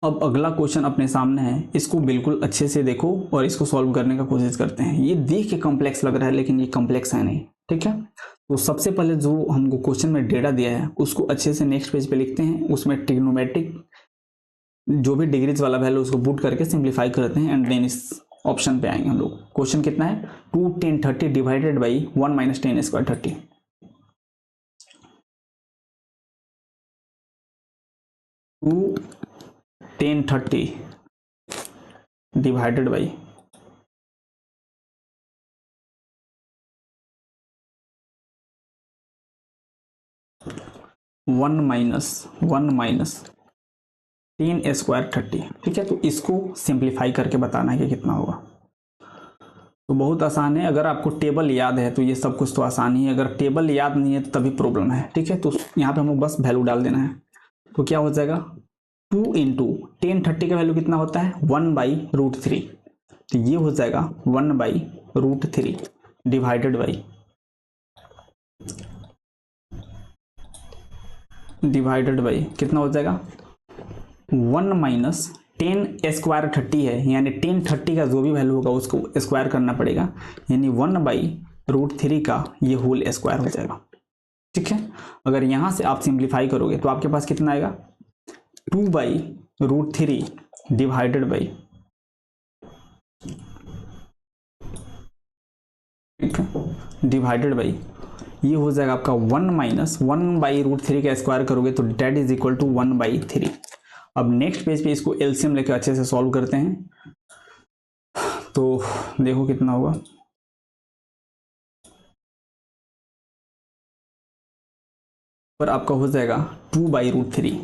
अब अगला क्वेश्चन अपने सामने है, इसको बिल्कुल अच्छे से देखो और इसको सॉल्व करने का कोशिश करते हैं। ये देख के कॉम्प्लेक्स लग रहा है लेकिन ये कॉम्प्लेक्स है नहीं। ठीक है, तो सबसे पहले जो हमको क्वेश्चन में डेटा दिया है उसको अच्छे से नेक्स्ट पेज पे लिखते हैं। उसमें ट्रिग्नोमेट्रिक जो भी डिग्रीज वाला वैल्यू उसको पुट करके सिंप्लीफाई करते हैं एंड देन इस ऑप्शन पे आएंगे हम लोग। क्वेश्चन कितना है, 2 10 30 divided by 1 - 10 square 30। 2 10 30 divided by 1 - 1 10² 30। ठीक है, तो इसको सिंप्लीफाई करके बताना है कि कितना होगा। तो बहुत आसान है, अगर आपको टेबल याद है तो ये सब कुछ तो आसान ही है, अगर टेबल याद नहीं है तो तभी प्रॉब्लम है। ठीक है, तो यहाँ पे हमको बस वैल्यू डाल देना है। तो क्या हो जाएगा, 2 इंटू 1030 का वैल्यू कितना होता है 1/√3। तो ये हो जाएगा 1/√3 डिवाइडेड बाई कितना हो जाएगा 1 माइनस 10² 30 है, यानी 1030 का जो भी वैल्यू होगा उसको स्क्वायर करना पड़ेगा, यानी 1/√3 का ये होल स्क्वायर हो जाएगा। ठीक है, अगर यहां से आप सिंप्लीफाई करोगे तो आपके पास कितना आएगा 2/√3 डिवाइडेड बाई, ठीक है, डिवाइडेड बाई ये हो जाएगा आपका 1 माइनस 1/√3 का स्क्वायर करोगे तो डेट इज इक्वल टू 1/3। अब नेक्स्ट पेज पे इसको एलसीएम लेकर अच्छे से सॉल्व करते हैं। तो देखो कितना होगा, पर आपका हो जाएगा 2/√3,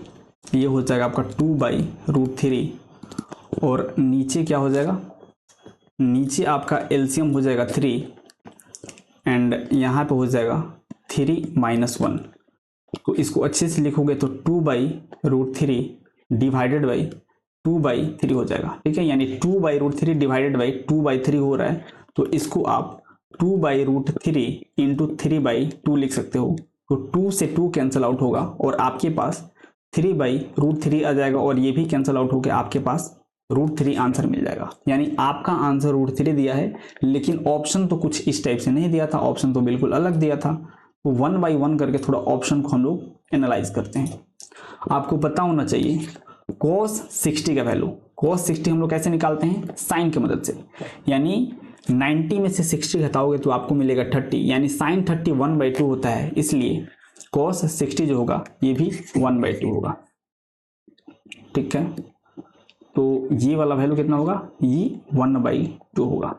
ये हो जाएगा आपका 2/√3, और नीचे क्या हो जाएगा, नीचे आपका एलसीएम हो जाएगा 3 एंड यहाँ पे हो जाएगा 3 - 1। तो इसको अच्छे से लिखोगे तो 2/√3 डिवाइडेड बाई 2/3 हो जाएगा। ठीक है, यानी 2/√3 डिवाइडेड बाई 2/3 हो रहा है, तो इसको आप 2/√3 इंटू 3/2 लिख सकते हो। तो 2 से 2 कैंसिल आउट होगा और आपके पास 3/√3 आ जाएगा, और ये भी कैंसिल आउट होकर आपके पास √3 आंसर मिल जाएगा। यानी आपका आंसर √3 दिया है, लेकिन ऑप्शन तो कुछ इस टाइप से नहीं दिया था, ऑप्शन तो बिल्कुल अलग दिया था। तो 1 बाई 1 करके थोड़ा ऑप्शन को हम लोग एनालाइज करते हैं। आपको पता होना चाहिए cos 60 का वैल्यू, cos 60 हम लोग कैसे निकालते हैं, साइन की मदद से। यानी 90 में से 60 घटाओगे तो आपको मिलेगा 30, यानी साइन 30 1/2 होता है, इसलिए cos 60 जो होगा ये भी 1/2 होगा। ठीक है, तो ये वाला वैल्यू कितना होगा, ये 1/2 होगा।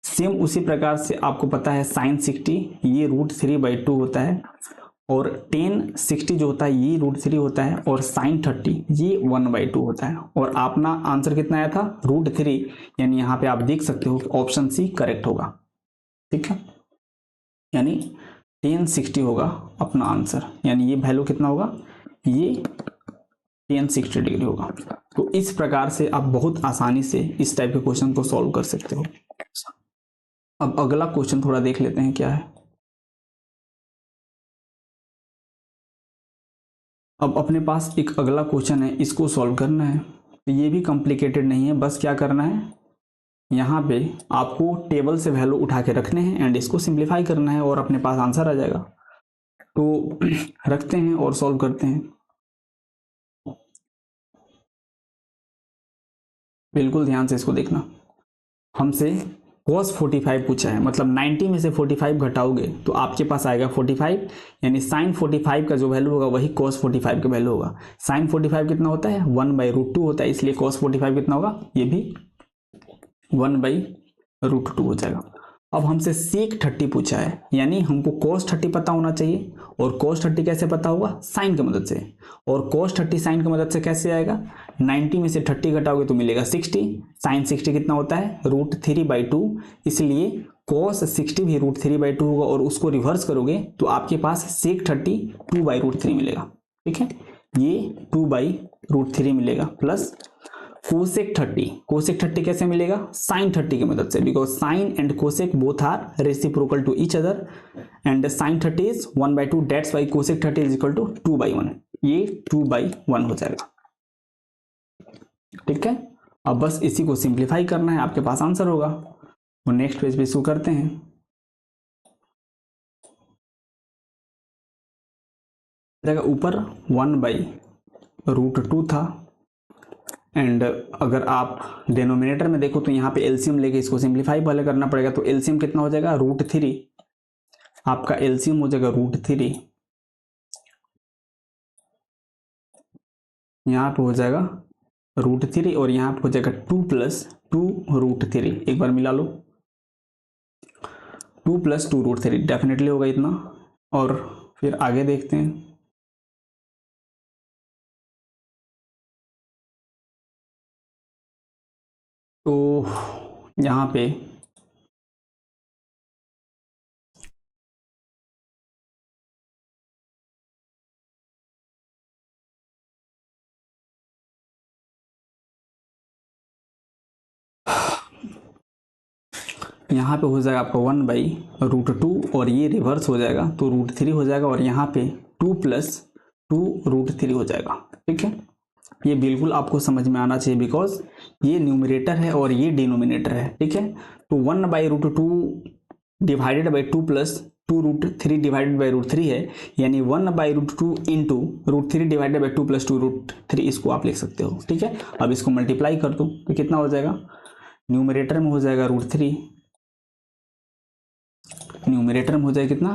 सेम उसी प्रकार से आपको पता है साइन 60 ये √3/2 होता है, और tan 60 जो होता है ये √3 होता है, और साइन 30 ये 1/2 होता है। और अपना आंसर कितना आया था √3, यानी यहाँ पे आप देख सकते हो कि ऑप्शन सी करेक्ट होगा। ठीक है, यानी tan 60 होगा अपना आंसर, यानी ये वैल्यू कितना होगा, ये tan 60 डिग्री होगा। तो इस प्रकार से आप बहुत आसानी से इस टाइप के क्वेश्चन को सॉल्व कर सकते हो। अब अगला क्वेश्चन थोड़ा देख लेते हैं क्या है। अब अपने पास एक अगला क्वेश्चन है, इसको सॉल्व करना है। तो ये भी कॉम्प्लिकेटेड नहीं है, बस क्या करना है, यहाँ पे आपको टेबल से वैल्यू उठा के रखने हैं एंड इसको सिंप्लीफाई करना है और अपने पास आंसर आ जाएगा। तो रखते हैं और सॉल्व करते हैं। बिल्कुल ध्यान से इसको देखना। हमसे cos 45 पूछा है, मतलब 90 में से 45 घटाओगे तो आपके पास आएगा 45, यानी साइन 45 का जो वैल्यू होगा वही cos 45 का वैल्यू होगा। साइन 45 कितना होता है 1/√2 होता है, इसलिए cos 45 कितना होगा, ये भी 1/√2 हो जाएगा। अब हमसे sec 30 पूछा है, यानी हमको cos 30 पता होना चाहिए, और cos 30 कैसे पता होगा, साइन की मदद से। और cos 30 साइन की मदद से कैसे आएगा, 90 में से 30 घटाओगे तो मिलेगा 60, साइन 60 कितना होता है √3/2, इसलिए cos 60 भी √3/2 होगा, और उसको रिवर्स करोगे तो आपके पास sec 30 2/√3 मिलेगा। ठीक है, ये 2/√3 मिलेगा, प्लस कोसेक 30 कैसे मिलेगा, साइन 30 की मदद से, because sine and cosec both are reciprocal to each other, and sine 30 is 1/2, that's why cosec 30 is equal to 2/1, ये 2/1 हो जाएगा। ठीक है, अब बस इसी को सिंप्लीफाई करना है, आपके पास आंसर होगा। और नेक्स्ट पेज पे इसको करते हैं। ऊपर 1/√2 था, एंड अगर आप डिनोमिनेटर में देखो तो यहाँ पे एलसीएम लेके इसको सिंप्लीफाई पहले करना पड़ेगा। तो एलसीएम कितना हो जाएगा √3, आपका एलसीएम हो जाएगा √3, यहाँ पे हो जाएगा √3, और यहाँ पे हो जाएगा 2 + 2√3, एक बार मिला लो, 2 + 2√3 डेफिनेटली होगा इतना। और फिर आगे देखते हैं। तो यहाँ पे हो जाएगा आपका 1/√2 और ये रिवर्स हो जाएगा तो √3 हो जाएगा और यहाँ पे 2 + 2√3 हो जाएगा। ठीक है, ये बिल्कुल आपको समझ में आना चाहिए बिकॉज ये न्यूमरेटर है और ये डिनोमिनेटर है। ठीक है, तो 1/√2 डिवाइडेड बाई 2 + 2√3 डिवाइडेड बाई √3 है, यानी 1/√2 इंटू √3 डिवाइडेड बाई 2 + 2√3 इसको आप लिख सकते हो। ठीक है, अब इसको मल्टीप्लाई कर दो तो कितना हो जाएगा, न्यूमरेटर में हो जाएगा √3, न्यूमरेटर में हो जाएगा कितना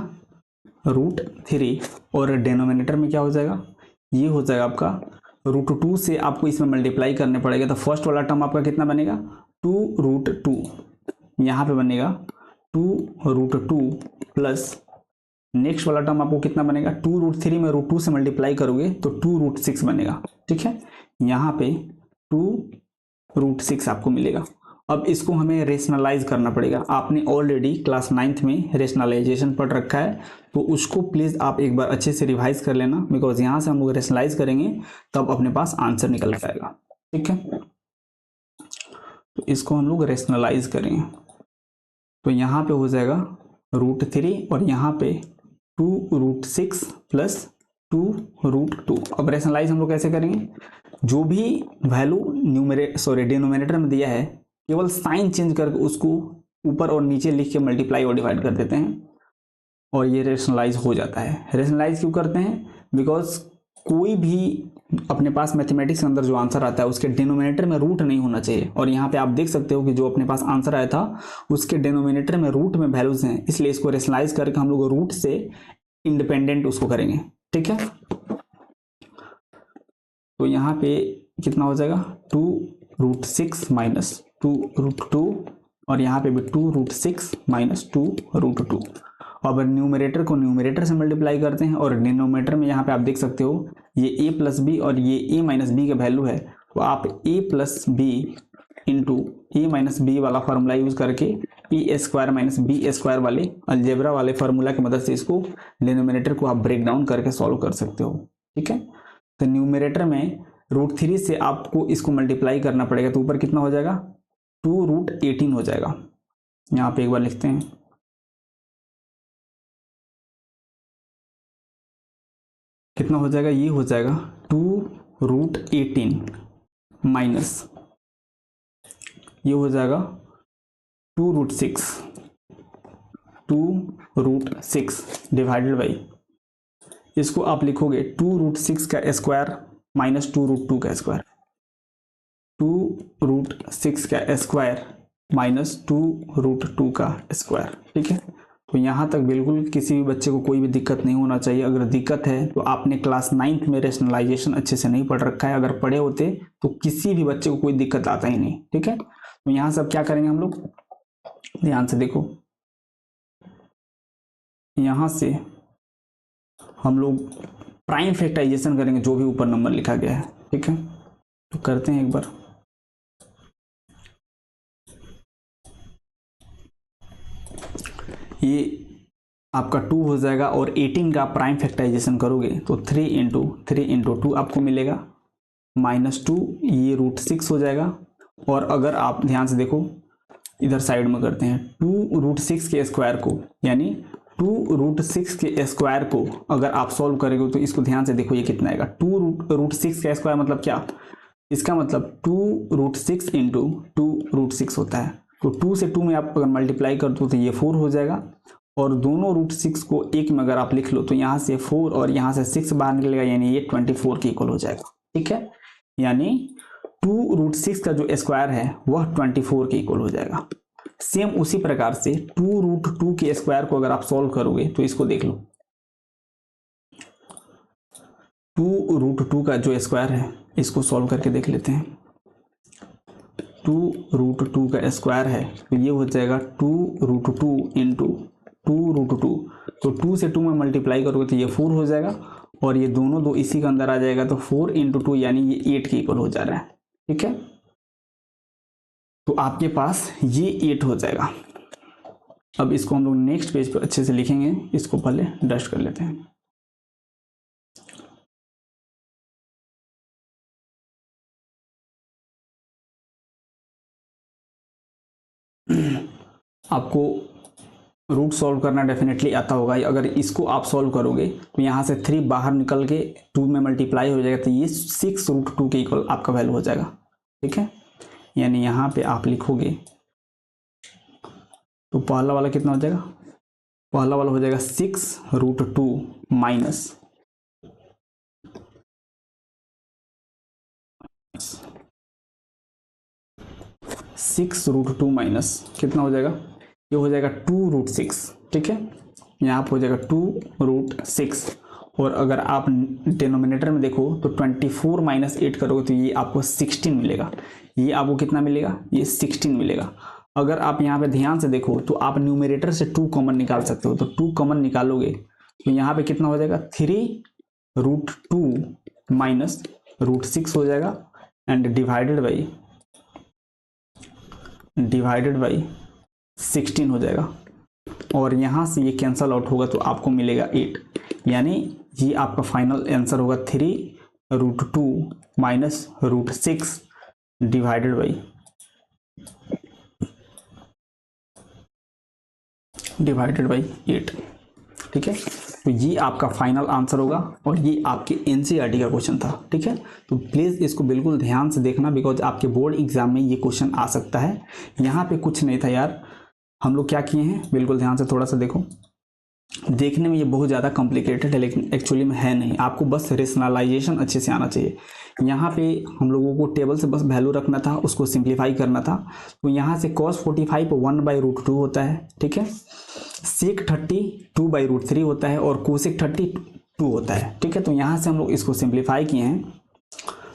√3 और डिनोमिनेटर में क्या हो जाएगा, ये हो जाएगा आपका √2 से आपको इसमें मल्टीप्लाई करने पड़ेगा। तो फर्स्ट वाला टर्म आपका कितना बनेगा 2√2, यहाँ पे बनेगा 2√2 प्लस नेक्स्ट वाला टर्म आपको कितना बनेगा 2√3 में √2 से मल्टीप्लाई करोगे तो 2√6 बनेगा। ठीक है, यहाँ पे 2√6 आपको मिलेगा। अब इसको हमें रेशनलाइज करना पड़ेगा। आपने ऑलरेडी क्लास 9th में रेशनलाइजेशन पढ़ रखा है तो उसको प्लीज़ आप एक बार अच्छे से रिवाइज कर लेना, बिकॉज यहाँ से हम लोग रेशनलाइज करेंगे तब अपने पास आंसर निकल जाएगा। ठीक है, तो इसको हम लोग रेशनलाइज करेंगे तो यहाँ पे हो जाएगा √3 और यहाँ पे 2√6 प्लस 2√2। अब रेशनलाइज हम लोग कैसे करेंगे, जो भी वैल्यू डिनोमिनेटर में दिया है केवल साइन चेंज करके उसको ऊपर और नीचे लिख के मल्टीप्लाई और डिवाइड कर देते हैं और ये रेशनलाइज हो जाता है। रेशनलाइज क्यों करते हैं, बिकॉज कोई भी अपने पास मैथमेटिक्स के अंदर जो आंसर आता है उसके डिनोमिनेटर में रूट नहीं होना चाहिए। और यहाँ पे आप देख सकते हो कि जो अपने पास आंसर आया था उसके डिनोमिनेटर में रूट में वैल्यूज हैं, इसलिए इसको रेशनलाइज करके हम लोग रूट से इंडिपेंडेंट उसको करेंगे। ठीक है, तो यहाँ पे कितना हो जाएगा 2√6 माइनस 2√2 और यहाँ पे भी 2√6 माइनस 2√2। अब न्यूमरेटर को न्यूमरेटर से मल्टीप्लाई करते हैं और डिनोमिनेटर में यहाँ पे आप देख सकते हो ये a + b और ये a - b का वैल्यू है, तो आप a + b into a - b वाला फार्मूला यूज करके a² - b² वाले अलजेब्रा वाले फार्मूला की मदद से इसको डिनोमिनेटर को आप ब्रेक डाउन करके सॉल्व कर सकते हो। ठीक है, तो न्यूमरेटर में √3 से आपको इसको मल्टीप्लाई करना पड़ेगा तो ऊपर कितना हो जाएगा 2√18 हो जाएगा। यहाँ पे एक बार लिखते हैं, कितना हो जाएगा, ये हो जाएगा 2√18 माइनस ये हो जाएगा 2√6 डिवाइडेड बाई, इसको आप लिखोगे 2√6 का स्क्वायर माइनस 2√2 का स्क्वायर, 2√6 का स्क्वायर माइनस 2√2 का स्क्वायर। ठीक है, तो यहाँ तक बिल्कुल किसी भी बच्चे को कोई भी दिक्कत नहीं होना चाहिए। अगर दिक्कत है तो आपने क्लास 9th में रेशनलाइजेशन अच्छे से नहीं पढ़ रखा है, अगर पढ़े होते तो किसी भी बच्चे को कोई दिक्कत आता ही नहीं। ठीक है, तो यहाँ सब क्या करेंगे हम लोग, ध्यान से देखो, यहाँ से हम लोग प्राइम फैक्टराइजेशन करेंगे जो भी ऊपर नंबर लिखा गया है। ठीक है, तो करते हैं एक बार, ये आपका 2 हो जाएगा और 18 का प्राइम फैक्टराइजेशन करोगे तो 3 × 2 आपको मिलेगा -2, ये √6 हो जाएगा। और अगर आप ध्यान से देखो इधर साइड में करते हैं 2√6 के स्क्वायर को, यानी 2√6 के स्क्वायर को अगर आप सॉल्व करेंगे तो इसको ध्यान से देखो ये कितना आएगा, 2√6 का स्क्वायर मतलब क्या, इसका मतलब 2√6 इंटू 2√6 होता है। तो 2 से 2 में आप अगर मल्टीप्लाई कर दो तो ये 4 हो जाएगा और दोनों √6 को एक में अगर आप लिख लो तो यहाँ से 4 और यहाँ से 6 बाहर निकलेगा, यानी ये 24 के इक्वल हो जाएगा। ठीक है, यानी 2√6 का जो स्क्वायर है वह 24 के इक्वल हो जाएगा। सेम उसी प्रकार से 2√2 के स्क्वायर को अगर आप सॉल्व करोगे तो इसको देख लो, 2√2 का जो स्क्वायर है इसको सॉल्व करके देख लेते हैं। 2√2 का स्क्वायर है तो ये हो जाएगा 2√2 इंटू 2√2, तो 2 से 2 में मल्टीप्लाई करोगे तो ये 4 हो जाएगा और ये दोनों दो इसी के अंदर आ जाएगा तो 4 × 2 यानी ये 8 के इक्वल हो जा रहा है। ठीक है, तो आपके पास ये 8 हो जाएगा। अब इसको हम लोग नेक्स्ट पेज पर अच्छे से लिखेंगे, इसको पहले डस्ट कर लेते हैं। आपको रूट सॉल्व करना डेफिनेटली आता होगा। अगर इसको आप सॉल्व करोगे तो यहाँ से 3 बाहर निकल के 2 में मल्टीप्लाई हो जाएगा, तो ये 6√2 के इक्वल आपका वैल्यू हो जाएगा। ठीक है, यानी यहाँ पे आप लिखोगे तो पहला वाला कितना हो जाएगा, पहला वाला हो जाएगा 6√2 माइनस 6√2 माइनस कितना हो जाएगा, ये हो जाएगा 2√6। ठीक है, यहाँ पर हो जाएगा 2√6। और अगर आप डिनोमिनेटर में देखो तो 24 माइनस 8 करोगे तो ये आपको 16 मिलेगा। ये आपको कितना मिलेगा, ये 16 मिलेगा। अगर आप यहाँ पे ध्यान से देखो तो आप न्यूमरेटर से 2 कॉमन निकाल सकते हो, तो 2 कॉमन निकालोगे तो यहाँ पे कितना हो जाएगा, 3√2 माइनस √6 हो जाएगा एंड डिवाइडेड बाई 16 हो जाएगा। और यहाँ से ये कैंसल आउट होगा तो आपको मिलेगा 8, यानी ये आपका फाइनल आंसर होगा 3√2 माइनस √6 डिवाइडेड बाई 8। ठीक है, तो ये आपका फाइनल आंसर होगा और ये आपके एनसीईआरटी का क्वेश्चन था। ठीक है, तो प्लीज़ इसको बिल्कुल ध्यान से देखना, बिकॉज आपके बोर्ड एग्जाम में ये क्वेश्चन आ सकता है। यहाँ पे कुछ नहीं था यार, हम लोग क्या किए हैं, बिल्कुल ध्यान से थोड़ा सा देखो। देखने में ये बहुत ज़्यादा कॉम्प्लिकेटेड है लेकिन एक्चुअली में है नहीं। आपको बस रेशनलाइजेशन अच्छे से आना चाहिए। यहाँ पे हम लोगों को टेबल से बस वैल्यू रखना था, उसको सिंप्लीफाई करना था। तो यहाँ से cos 45 1/√2 होता है। ठीक है, sec 30 2/√3 होता है और cosec 30 2 होता है। ठीक है, तो यहाँ से हम लोग इसको सिंप्लीफाई किए हैं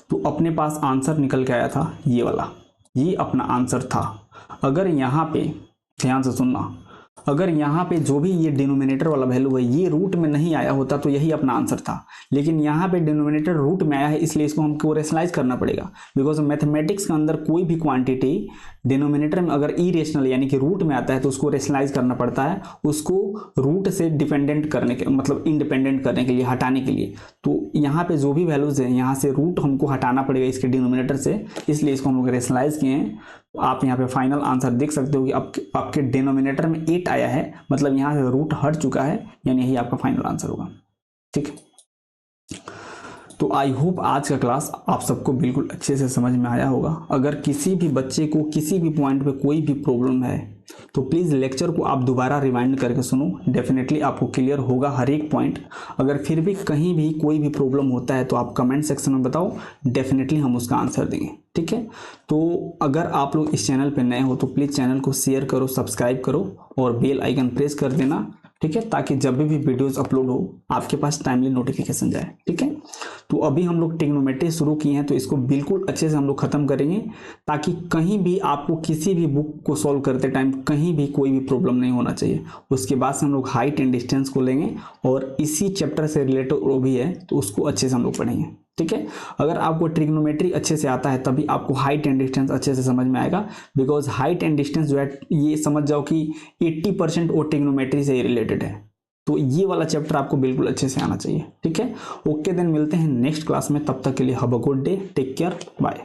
तो अपने पास आंसर निकल के आया था ये वाला, ये अपना आंसर था। अगर यहाँ पे ध्यान से सुनना, अगर यहाँ पे जो भी ये डिनोमिनेटर वाला वैल्यू है ये रूट में नहीं आया होता तो यही अपना आंसर था, लेकिन यहाँ पे डिनोमिनेटर रूट में आया है इसलिए इसको हमको रेशनलाइज करना पड़ेगा। बिकॉज मैथमेटिक्स के अंदर कोई भी क्वांटिटी डिनोमिनेटर में अगर इरेशनल यानी कि रूट में आता है तो उसको रेशनलाइज करना पड़ता है, उसको रूट से डिपेंडेंट करने के मतलब इंडिपेंडेंट करने के लिए, हटाने के लिए। तो यहाँ पे जो भी वैल्यूज है यहाँ से रूट हमको हटाना पड़ेगा इसके डिनोमिनेटर से, इसलिए इसको हम लोग रेशनलाइज किए हैं। आप यहाँ पे फाइनल आंसर देख सकते हो कि आपके डिनोमिनेटर में 8 आया है, मतलब यहाँ से रूट हट चुका है, यानी यही आपका फाइनल आंसर होगा। ठीक है, तो आई होप आज का क्लास आप सबको बिल्कुल अच्छे से समझ में आया होगा। अगर किसी भी बच्चे को किसी भी पॉइंट पे कोई भी प्रॉब्लम है तो प्लीज़ लेक्चर को आप दोबारा रिवाइंड करके सुनो, डेफिनेटली आपको क्लियर होगा हर एक पॉइंट। अगर फिर भी कहीं भी कोई भी प्रॉब्लम होता है तो आप कमेंट सेक्शन में बताओ, डेफिनेटली हम उसका आंसर देंगे। ठीक है, तो अगर आप लोग इस चैनल पर नए हो तो प्लीज़ चैनल को शेयर करो, सब्सक्राइब करो और बेल आइकन प्रेस कर देना। ठीक है, ताकि जब भी वीडियोस अपलोड हो आपके पास टाइमली नोटिफिकेशन जाए। ठीक है, तो अभी हम लोग ट्रिग्नोमेट्री शुरू किए हैं तो इसको बिल्कुल अच्छे से हम लोग खत्म करेंगे, ताकि कहीं भी आपको किसी भी बुक को सॉल्व करते टाइम कहीं भी कोई भी प्रॉब्लम नहीं होना चाहिए। उसके बाद से हम लोग हाइट एंड डिस्टेंस को लेंगे और इसी चैप्टर से रिलेटेड वो भी है तो उसको अच्छे से हम लोग पढ़ेंगे। ठीक है, अगर आपको ट्रिग्नोमेट्री अच्छे से आता है तभी आपको हाइट एंड डिस्टेंस अच्छे से समझ में आएगा। बिकॉज हाइट एंड डिस्टेंस जो है ये समझ जाओ कि 80% वो ट्रिग्नोमेट्री से ही रिलेटेड है। तो ये वाला चैप्टर आपको बिल्कुल अच्छे से आना चाहिए। ठीक है, ओके, देन मिलते हैं नेक्स्ट क्लास में। तब तक के लिए have a good day, take care, bye.